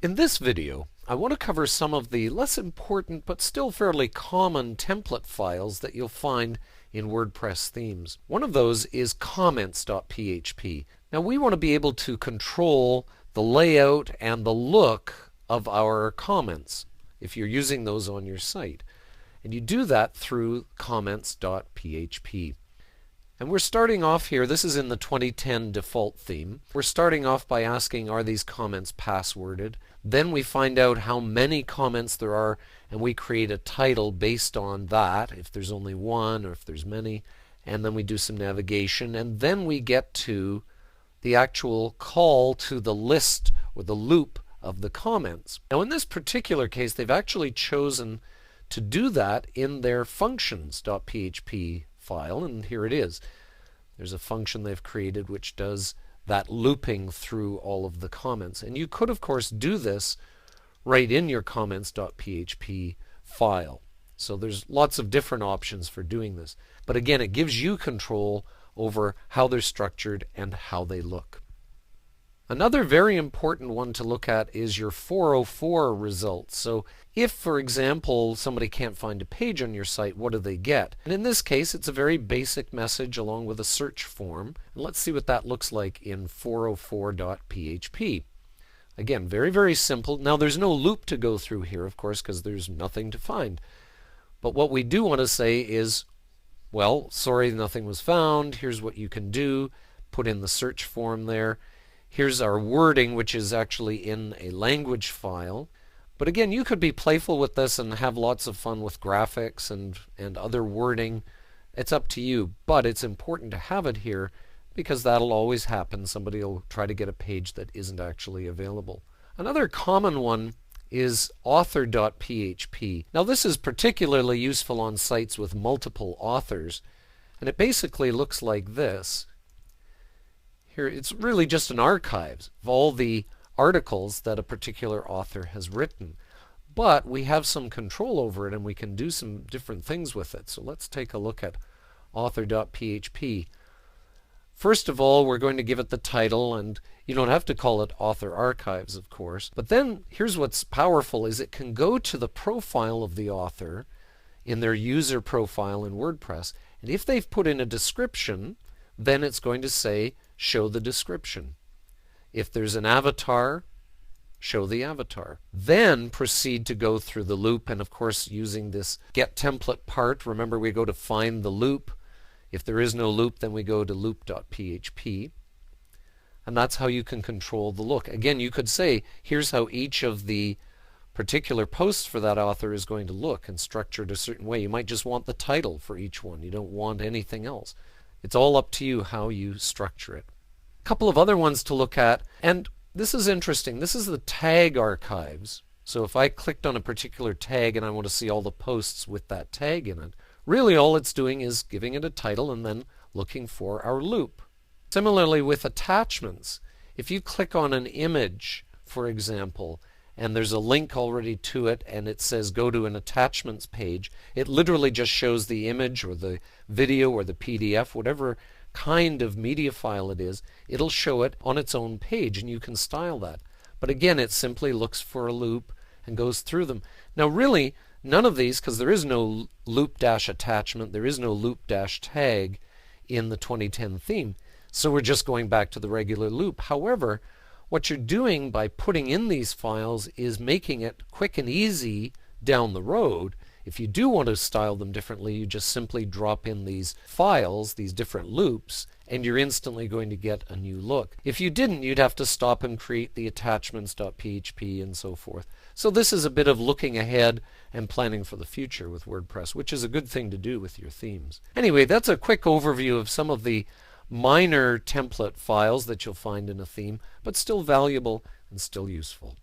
In this video, I want to cover some of the less important but still fairly common template files that you'll find in WordPress themes. One of those is comments.php. Now we want to be able to control the layout and the look of our comments if you're using those on your site. And you do that through comments.php. And we're starting off here, this is in the 2010 default theme. We're starting off by asking, are these comments passworded? Then we find out how many comments there are, and we create a title based on that, if there's only one or if there's many. And then we do some navigation, and then we get to the actual call to the list or the loop of the comments. Now in this particular case, they've actually chosen to do that in their functions.php file, and here it is. There's a function they've created which does that looping through all of the comments. And you could, of course, do this right in your comments.php file. So there's lots of different options for doing this. But again, it gives you control over how they're structured and how they look. Another very important one to look at is your 404 results. So if, for example, somebody can't find a page on your site, what do they get? And in this case, it's a very basic message along with a search form. And let's see what that looks like in 404.php. Again, very, very simple. Now, there's no loop to go through here, of course, because there's nothing to find. But what we do want to say is, well, sorry, nothing was found. Here's what you can do. Put in the search form there. Here's our wording, which is actually in a language file. But again, you could be playful with this and have lots of fun with graphics and other wording. It's up to you, but it's important to have it here because that'll always happen. Somebody will try to get a page that isn't actually available. Another common one is author.php. Now this is particularly useful on sites with multiple authors, and it basically looks like this. Here, it's really just an archive of all the articles that a particular author has written. But we have some control over it and we can do some different things with it. So let's take a look at author.php. First of all, we're going to give it the title, and you don't have to call it Author Archives, of course. But then here's what's powerful is it can go to the profile of the author in their user profile in WordPress. And if they've put in a description, then it's going to say show the description. If there's an avatar, show the avatar. Then proceed to go through the loop, and of course using this get template part, remember we go to find the loop. If there is no loop, then we go to loop.php. And that's how you can control the look. Again, you could say, here's how each of the particular posts for that author is going to look and structured a certain way. You might just want the title for each one. You don't want anything else. It's all up to you how you structure it. A couple of other ones to look at, and this is interesting. This is the tag archives. So if I clicked on a particular tag and I want to see all the posts with that tag in it, really all it's doing is giving it a title and then looking for our loop. Similarly with attachments, if you click on an image, for example, and there's a link already to it and it says go to an attachments page, it literally just shows the image or the video or the PDF, whatever kind of media file it is, it'll show it on its own page and you can style that. But again, it simply looks for a loop and goes through them. Now really, none of these, because there is no loop-attachment, there is no loop-tag in the 2010 theme, so we're just going back to the regular loop. However, what you're doing by putting in these files is making it quick and easy down the road. If you do want to style them differently, you just simply drop in these files, these different loops, and you're instantly going to get a new look. If you didn't, you'd have to stop and create the attachments.php and so forth. So this is a bit of looking ahead and planning for the future with WordPress, which is a good thing to do with your themes. Anyway, that's a quick overview of some of the minor template files that you'll find in a theme, but still valuable and still useful.